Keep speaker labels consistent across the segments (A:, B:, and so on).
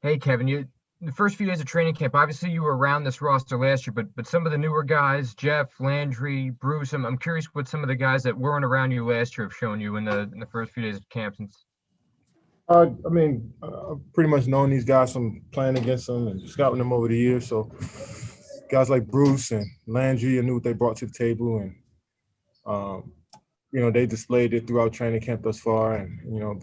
A: Hey, Kevin, the first few days of training camp, obviously you were around this roster last year, but some of the newer guys, Jeff, Landry, Bruce, I'm curious what some of the guys that weren't around you last year have shown you in the first few days of camp since.
B: I've pretty much known these guys from playing against them and scouting them over the years. So guys like Bruce and Landry, I knew what they brought to the table, and um, they displayed it throughout training camp thus far, and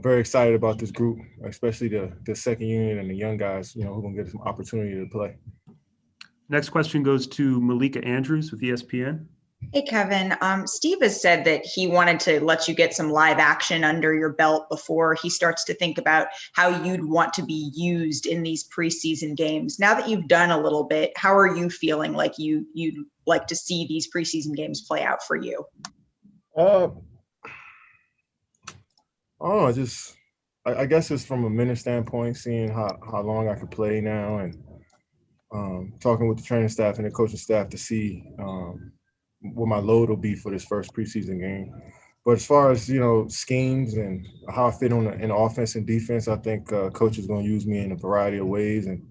B: very excited about this group, especially the second unit and the young guys, who are gonna get some opportunity to play.
C: Next question goes to Malika Andrews with ESPN.
D: Hey, Kevin. Steve has said that he wanted to let you get some live action under your belt before he starts to think about how you'd want to be used in these preseason games. Now that you've done a little bit, how are you feeling like you'd like to see these preseason games play out for you?
B: Uh, I don't know. I guess it's from a minute standpoint, seeing how long I could play now, and talking with the training staff and the coaching staff to see what my load will be for this first preseason game. But as far as schemes and how I fit in the offense and defense, I think coach is going to use me in a variety of ways, and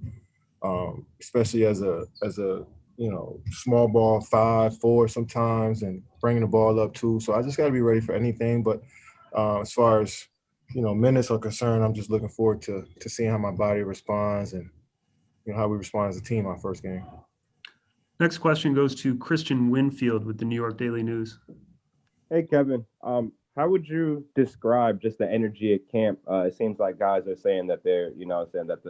B: especially as a small ball 5-4 sometimes, and bringing the ball up too. So I just got to be ready for anything. But as far as minutes are concerned, I'm just looking forward to seeing how my body responds, and how we respond as a team our first game.
C: Next question goes to Christian Winfield with the New York Daily News.
E: Hey, Kevin. How would you describe just the energy at camp? It seems like guys are saying that saying that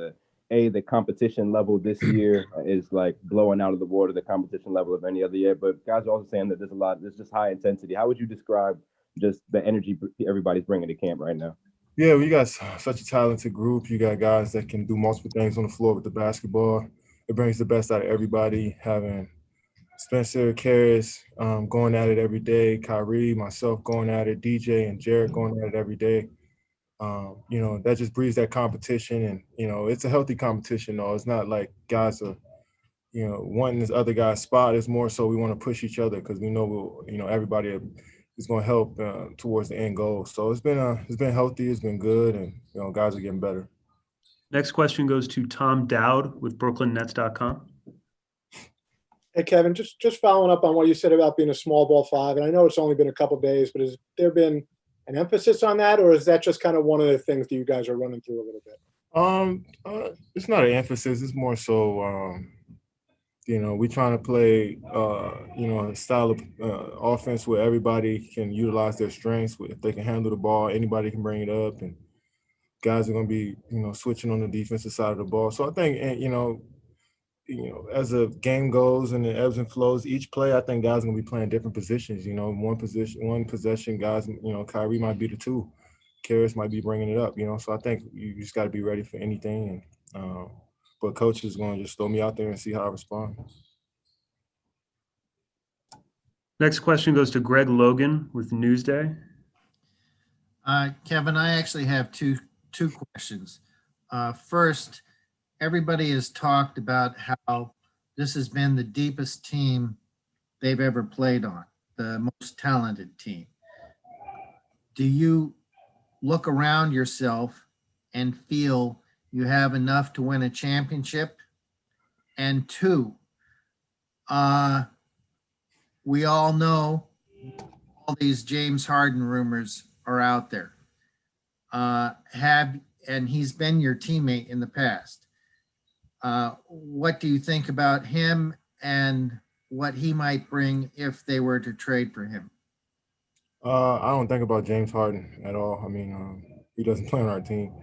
E: the competition level this year is like blowing out of the water the competition level of any other year. But guys are also saying that there's just high intensity. How would you describe just the energy everybody's bringing to camp right now?
B: Yeah, we got such a talented group. You got guys that can do multiple things on the floor with the basketball. It brings the best out of everybody. Having Spencer, Karras going at it every day, Kyrie, myself going at it, DJ and Jared going at it every day. That just breeds that competition, and it's a healthy competition. Though it's not like guys are wanting this other guy's spot. It's more so we want to push each other because we know everybody is going to help towards the end goal. So it's been healthy, it's been good, and guys are getting better.
C: Next question goes to Tom Dowd with BrooklynNets.com.
F: Hey, Kevin, just following up on what you said about being a small ball 5, and I know it's only been a couple of days, but has there been an emphasis on that, or is that just kind of one of the things that you guys are running through a little bit?
B: It's not an emphasis. It's more so, we trying to play, a style of offense where everybody can utilize their strengths. If they can handle the ball, anybody can bring it up, and guys are going to be, switching on the defensive side of the ball. So I think, as the game goes and it ebbs and flows, each play, I think guys are going to be playing different positions. One possession, guys, Kyrie might be the 2. Karras might be bringing it up, So I think you just got to be ready for anything. And but coach is going to just throw me out there and see how I respond.
C: Next question goes to Greg Logan with Newsday.
G: Kevin, I actually have two questions. First, everybody has talked about how this has been the deepest team they've ever played on, the most talented team. Do you look around yourself and feel you have enough to win a championship? And 2, we all know all these James Harden rumors are out there. And he's been your teammate in the past. What do you think about him and what he might bring if they were to trade for him?
B: I don't think about James Harden at all. I mean, he doesn't play on our team.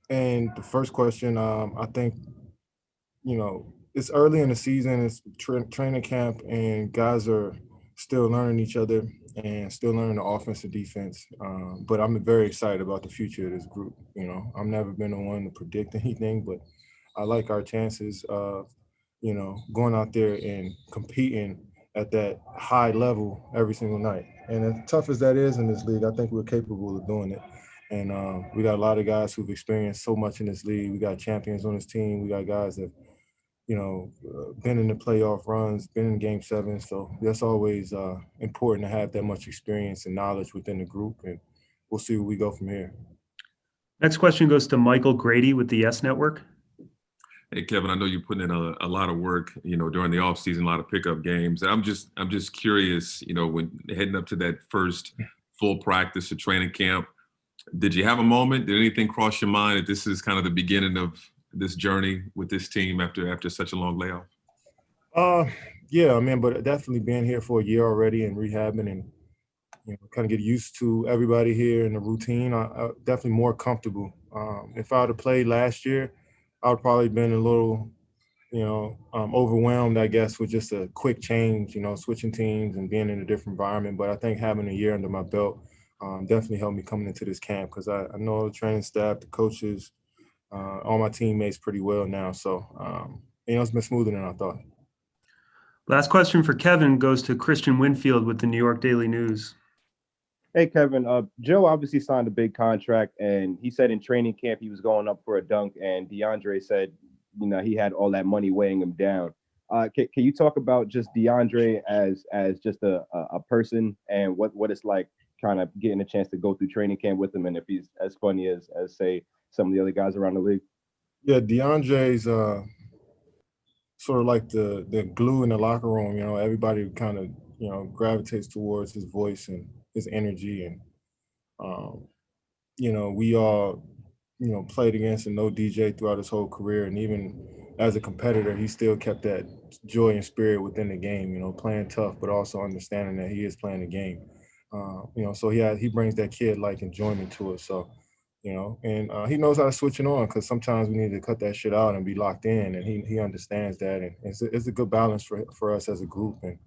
B: And the first question, I think, it's early in the season. It's training camp, and guys are still learning each other and still learning the offense and defense. But I'm very excited about the future of this group. I've never been the one to predict anything, but I like our chances of, going out there and competing at that high level every single night. And as tough as that is in this league, I think we're capable of doing it. And we got a lot of guys who've experienced so much in this league. We got champions on this team. We got guys that, been in the playoff runs, been in Game 7. So that's always important to have that much experience and knowledge within the group. And we'll see where we go from here.
C: Next question goes to Michael Grady with the Yes Network.
H: Hey, Kevin, I know you're putting in a lot of work, during the offseason, a lot of pickup games. I'm just curious, when heading up to that first full practice or training camp, did you have a moment? Did anything cross your mind that this is kind of the beginning of this journey with this team after such a long layoff?
B: Yeah, I mean, but definitely being here for a year already and rehabbing and kind of get used to everybody here and the routine. I definitely more comfortable. If I would have played last year, I would probably been a little, overwhelmed, I guess, with just a quick change, switching teams and being in a different environment. But I think having a year under my belt definitely helped me coming into this camp because I know the training staff, the coaches, all my teammates pretty well now. So, it's been smoother than I thought.
C: Last question for Kevin goes to Christian Winfield with the New York Daily News.
E: Hey, Kevin, Joe obviously signed a big contract, and he said in training camp he was going up for a dunk, and DeAndre said, he had all that money weighing him down. Can you talk about just DeAndre as just a person and what it's like kind of getting a chance to go through training camp with him, and if he's as funny as say some of the other guys around the league?
B: Yeah, DeAndre's sort of like the glue in the locker room. Everybody kind of gravitates towards his voice and his energy, and we all played against and know DJ throughout his whole career, and even as a competitor, he still kept that joy and spirit within the game. Playing tough, but also understanding that he is playing the game. So he brings that kid-like enjoyment to it. So. And he knows how to switch it on because sometimes we need to cut that shit out and be locked in, and he understands that, and it's a good balance for us as a group. And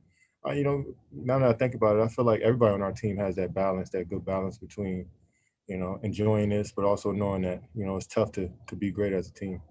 B: now that I think about it, I feel like everybody on our team has that balance, that good balance between enjoying this, but also knowing that it's tough to be great as a team.